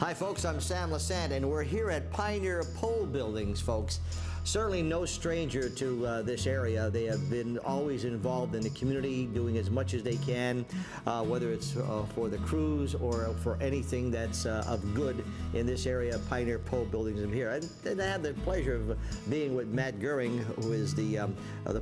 Hi folks, I'm Sam Lesante, and we're here at Pioneer Pole Buildings, folks. Certainly no stranger to this area. They have been always involved in the community, doing as much as they can, whether it's for the crews or for anything that's of good in this area. Pioneer Pole Buildings is here. And I have the pleasure of being with Matt Goering, who is the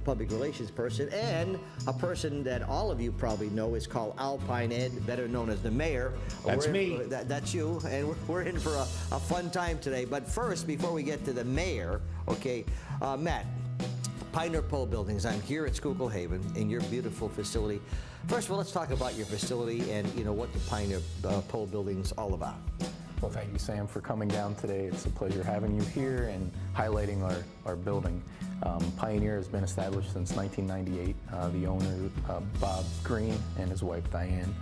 public relations person, and a person that all of you probably know is called Alpine Ed, better known as the mayor. That's me. That's you, and we're in for a fun time today. But first, before we get to the mayor, okay, Matt, Pioneer Pole Buildings, I'm here at Schuylkill Haven in your beautiful facility. First of all, let's talk about your facility and, you know, what the Pioneer Pole Buildings all about. Well, thank you, Sam, for coming down today. It's a pleasure having you here and highlighting our building. Pioneer has been established since 1998. The owner, Bob Green, and his wife, Diane.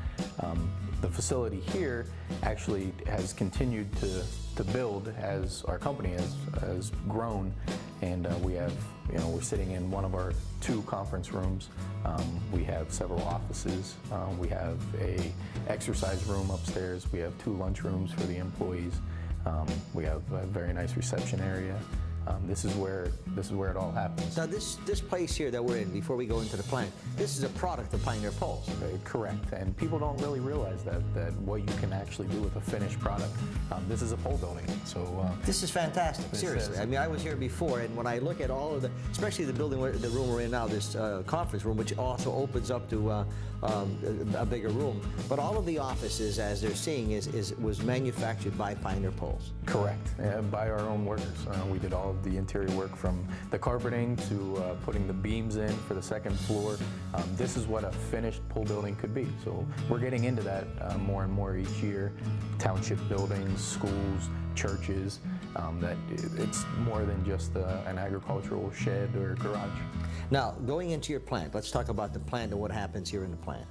The facility here actually has continued to build as our company has grown, and we have, you know, we're sitting in one of our 2 conference rooms. We have several offices. We have a exercise room upstairs. We have 2 lunch rooms for the employees. We have a very nice reception area. This is where it all happens. Now, this place here that we're in, before we go into the plant, this is a product of Pioneer Poles. Correct, and people don't really realize that what you can actually do with a finished product. This is a pole building, so this is fantastic. Seriously, I mean, I was here before, and when I look at all of the, especially the building, the room we're in now, this conference room, which also opens up to a bigger room, but all of the offices, as they're seeing, was manufactured by Pioneer Poles. Correct, by our own workers. We did all of the interior work, from the carpeting to putting the beams in for the 2nd floor. This is what a finished pole building could be. So we're getting into that more and more each year. Township buildings, schools, churches, that it's more than just an agricultural shed or garage. Now, going into your plant, let's talk about the plant and what happens here in the plant.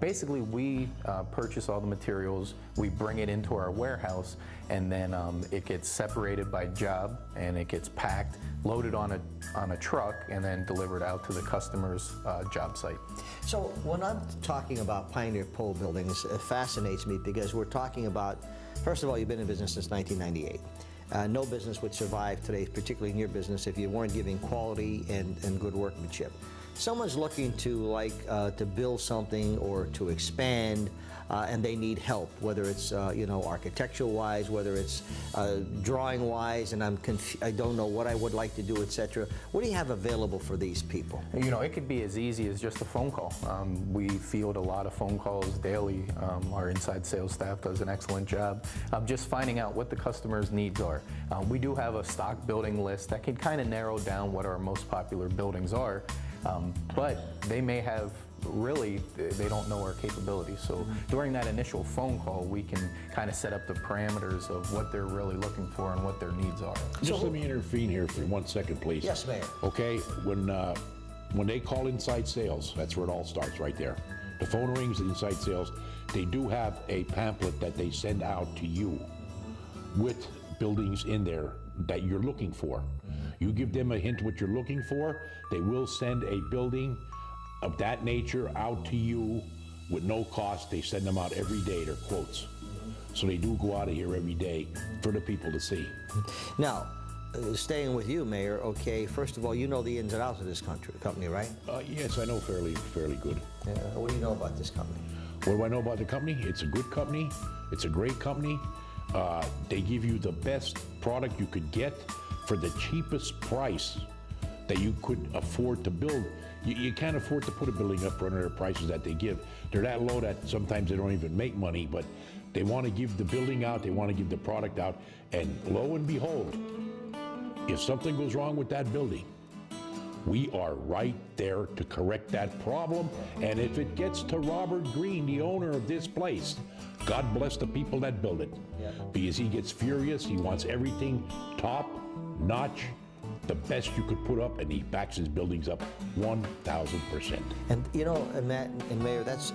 Basically, we purchase all the materials, we bring it into our warehouse, and then it gets separated by job, and it gets packed, loaded on a truck, and then delivered out to the customer's job site. So when I'm talking about Pioneer Pole Buildings, it fascinates me because we're talking about, first of all, you've been in business since 1998. No business would survive today, particularly in your business, if you weren't giving quality and good workmanship. Someone's looking to to build something or to expand, and they need help, whether it's you know, architectural-wise, whether it's drawing-wise, and I don't know what I would like to do, etc. What do you have available for these people? You know, it could be as easy as just a phone call. We field a lot of phone calls daily. Our inside sales staff does an excellent job of just finding out what the customer's needs are. We do have a stock building list that can kind of narrow down what our most popular buildings are. But they may have, really, they don't know our capabilities. So during that initial phone call, we can kind of set up the parameters of what they're really looking for and what their needs are. Just let me intervene here for 1 second, please. Yes, Mayor. Okay, when they call inside sales, that's where it all starts, right there. The phone rings, inside sales. They do have a pamphlet that they send out to you with buildings in there that you're looking for. You give them a hint what you're looking for, they will send a building of that nature out to you with no cost. They send them out every day, they're quotes. So they do go out of here every day for the people to see. Now, staying with you, Mayor, okay, first of all, you know the ins and outs of this company, right? Yes, I know fairly good. What do you know about this company? What do I know about the company? It's a good company. It's a great company. They give you the best product you could get for the cheapest price that you could afford to build. You can't afford to put a building up for under the prices that they give. They're that low that sometimes they don't even make money, but they want to give the building out, they want to give the product out, and lo and behold, if something goes wrong with that building, we are right there to correct that problem. And if it gets to Robert Green, the owner of this place, God bless the people that build it. Yeah. Because he gets furious, he wants everything top notch, the best you could put up, and he backs his buildings up 1,000%. And you know, and Matt and Mayor, that's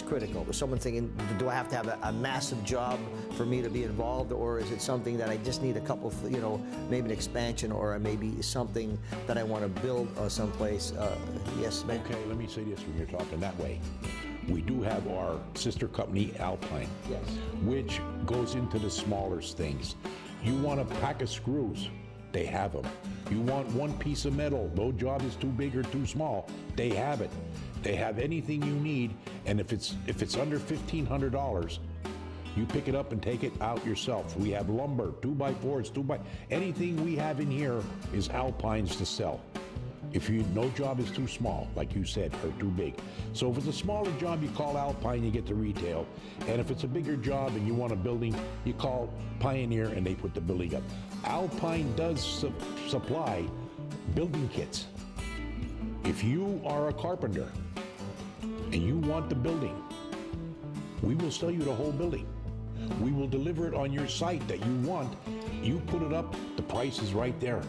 critical. Someone thinking, do I have to have a massive job for me to be involved, or is it something that I just need a couple, you know, maybe an expansion, or maybe something that I want to build someplace? Yes, Mayor. Okay, let me say this when you're talking that way. we do have our sister company, Alpine, Yes. which goes into the smaller things. You want a pack of screws, they have them. You want one piece of metal, no job is too big or too small, they have it. They have anything you need, and if it's under $1,500, you pick it up and take it out yourself. We have lumber, 2x4s, anything we have in here is Alpines to sell. If no job is too small, like you said, or too big. So if it's a smaller job, you call Alpine, you get the retail. And if it's a bigger job and you want a building, you call Pioneer and they put the building up. Alpine does supply building kits. If you are a carpenter and you want the building, we will sell you the whole building. We will deliver it on your site that you want. You put it up, the price is right there.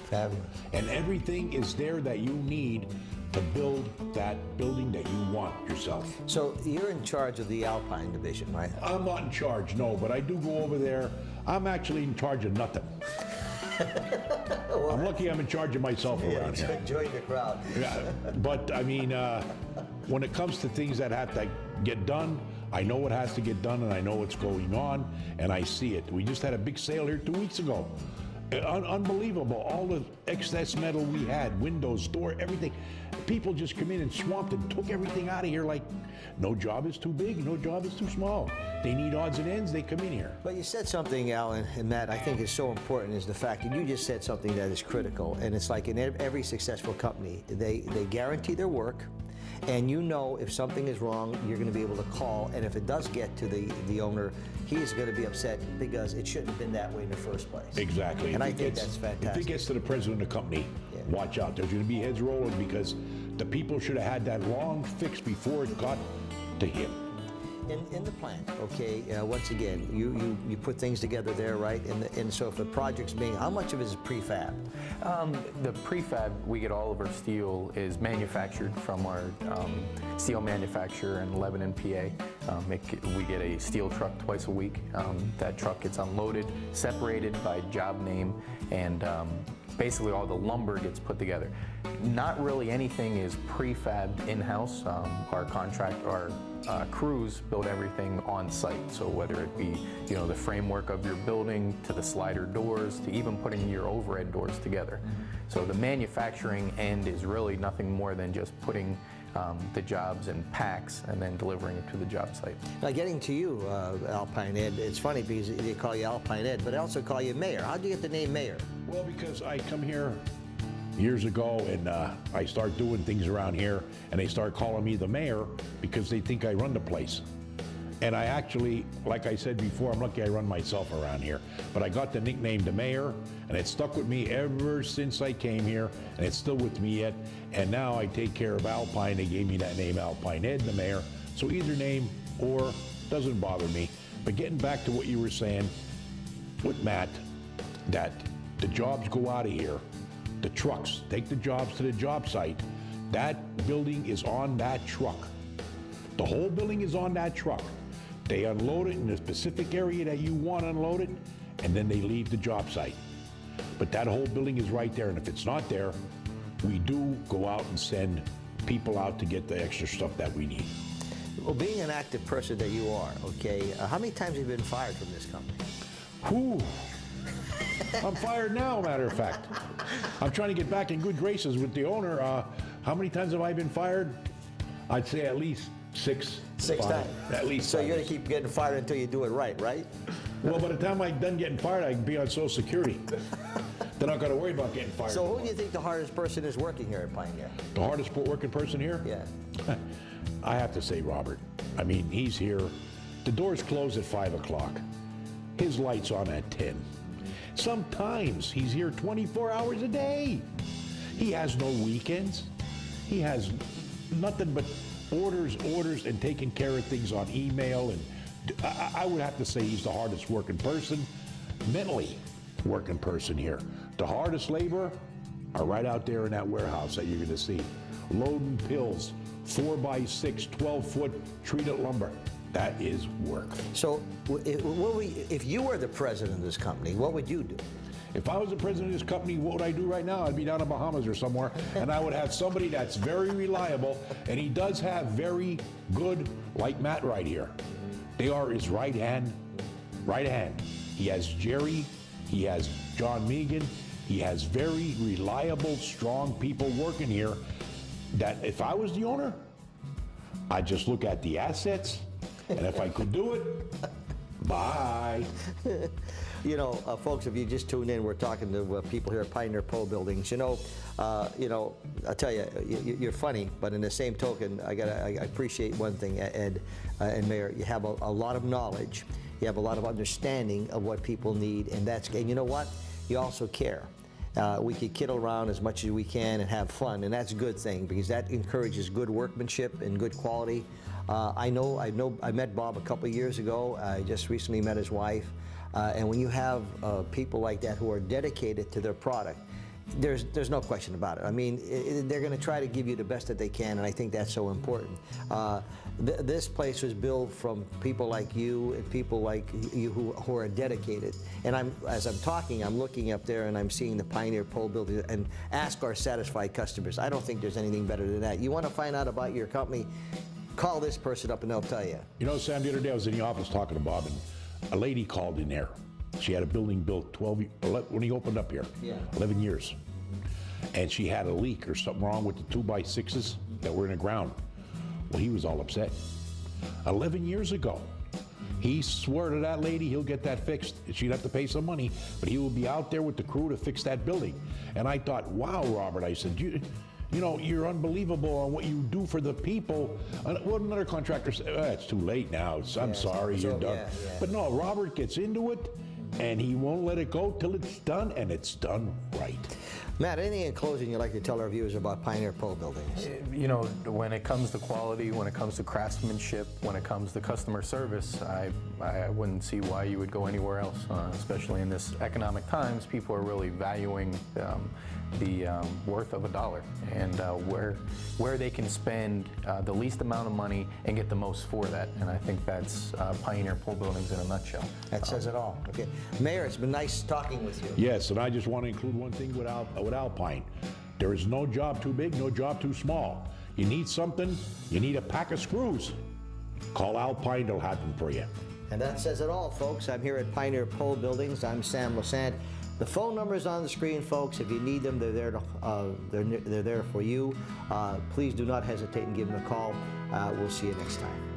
Fabulous. And everything is there that you need to build that building that you want yourself. So you're in charge of the Alpine division, right? I'm not in charge, no, but I do go over there. I'm actually in charge of nothing. I'm lucky I'm in charge of myself around here. Join the crowd. Yeah, but I mean, when it comes to things that have to get done, I know what has to get done and I know what's going on and I see it. We just had a big sale here 2 weeks ago. Unbelievable, all the excess metal we had, windows, door, everything. People just come in and swamped and took everything out of here like no job is too big, no job is too small. They need odds and ends, they come in here. But you said something, Alan, and Matt, I think is so important is the fact that you just said something that is critical. And it's like in every successful company, they guarantee their work. And you know if something is wrong, you're going to be able to call. And if it does get to the owner, he is going to be upset because it shouldn't have been that way in the first place. Exactly. And If I it think gets- that's fantastic. If it gets to the president of the company, Yeah. watch out. There's going to be heads rolling because the people should have had that long fix before it got to him. In the plant, okay, once again, you put things together there, right? And so if a project's being, how much of it is prefab? The prefab, we get all of our steel is manufactured from our steel manufacturer in Lebanon, PA. We get a steel truck twice a week. That truck gets unloaded, separated by job name, and basically all the lumber gets put together. Not really anything is prefabbed in-house. Our crews build everything on site. So whether it be, the framework of your building to the slider doors to even putting your overhead doors together. So the manufacturing end is really nothing more than just putting the jobs in packs and then delivering it to the job site. Now getting to you, Alpine Ed, it's funny because they call you Alpine Ed, but they also call you Mayor. How'd you get the name Mayor? Well, because I come here years ago and I start doing things around here and they start calling me the mayor because they think I run the place. And I actually, like I said before, I'm lucky I run myself around here. But I got the nickname the mayor and it stuck with me ever since I came here and it's still with me yet. And now I take care of Alpine. They gave me that name, Alpine Ed, the mayor. So either name or doesn't bother me. But getting back to what you were saying with Matt, that the jobs go out of here. The trucks take the jobs to the job site. That building is on that truck. The whole building is on that truck. They unload it in the specific area that you want unloaded, and then they leave the job site. But that whole building is right there, and if it's not there, we do go out and send people out to get the extra stuff that we need. Well, being an active person that you are, okay, how many times have you been fired from this company? Whew. I'm fired now, matter of fact. I'm trying to get back in good graces with the owner. How many times have I been fired? I'd say at least six. Six five. times. At least So five. you're going to keep getting fired until you do it right? Well, by the time I'm done getting fired, I can be on Social Security. Then I got to worry about getting fired. So who do you think the hardest person is working here at Pioneer? The hardest working person here? Yeah. I have to say Robert. I mean, he's here. The doors close at 5 o'clock. His light's on at 10. Sometimes he's here 24 hours a day. He has no weekends. He has nothing but orders, and taking care of things on email. And I would have to say he's the hardest working person, mentally working person here. The hardest labor are right out there in that warehouse that you're going to see. Loading pills, 4x6, 12-foot treated lumber. That is work. So if you were the president of this company, what would you do? If I was the president of this company, what would I do right now? I'd be down in Bahamas or somewhere, and I would have somebody that's very reliable, and he does have very good, like Matt right here. They are his right hand. He has Jerry, he has John Megan, he has very reliable, strong people working here that if I was the owner, I'd just look at the assets, and if I could do it, bye. You know, folks, if you just tuned in, we're talking to people here at Pioneer Pole Buildings. You know, I'll tell you, you're funny, but in the same token, I appreciate one thing, Ed and Mayor. You have a lot of knowledge. You have a lot of understanding of what people need, and you know what? You also care. We could kid around as much as we can and have fun, and that's a good thing because that encourages good workmanship and good quality. I met Bob a couple of years ago. I just recently met his wife, and when you have people like that who are dedicated to their product, there's no question about it. I mean, they're going to try to give you the best that they can, and I think that's so important. This place was built from people like you and people like you who are dedicated. And as I'm talking, I'm looking up there and I'm seeing the Pioneer Pole Building and ask our satisfied customers. I don't think there's anything better than that. You want to find out about your company, call this person up and they'll tell you. You know, Sam, the other day I was in the office talking to Bob, and a lady called in there. She had a building built when he opened up here, 11 years. And she had a leak or something wrong with the 2x6s that were in the ground. Well, he was all upset. 11 years ago, he swore to that lady he'll get that fixed. She'd have to pay some money, but he will be out there with the crew to fix that building. And I thought, wow, Robert, I said, you know, you're unbelievable on what you do for the people. What another contractor said, it's too late now. I'm sorry, you're done. Yeah. But no, Robert gets into it, and he won't let it go till it's done, and it's done right. Matt, anything in closing you'd like to tell our viewers about Pioneer Pole Buildings? You know, when it comes to quality, when it comes to craftsmanship, when it comes to customer service, I wouldn't see why you would go anywhere else, especially in this economic times. People are really valuing the worth of a dollar and where they can spend the least amount of money and get the most for that. And I think that's Pioneer Pole Buildings in a nutshell. That says it all. Okay, Mayor, it's been nice talking with you. Yes, and I just want to include one thing with Alpine. There is no job too big, no job too small. You need something, you need a pack of screws. Call Alpine, they'll have them for you. And that says it all, folks. I'm here at Pioneer Pole Buildings. I'm Sam Lesante. The phone number is on the screen, folks. If you need them, they're there they're there for you. Please do not hesitate and give them a call. We'll see you next time.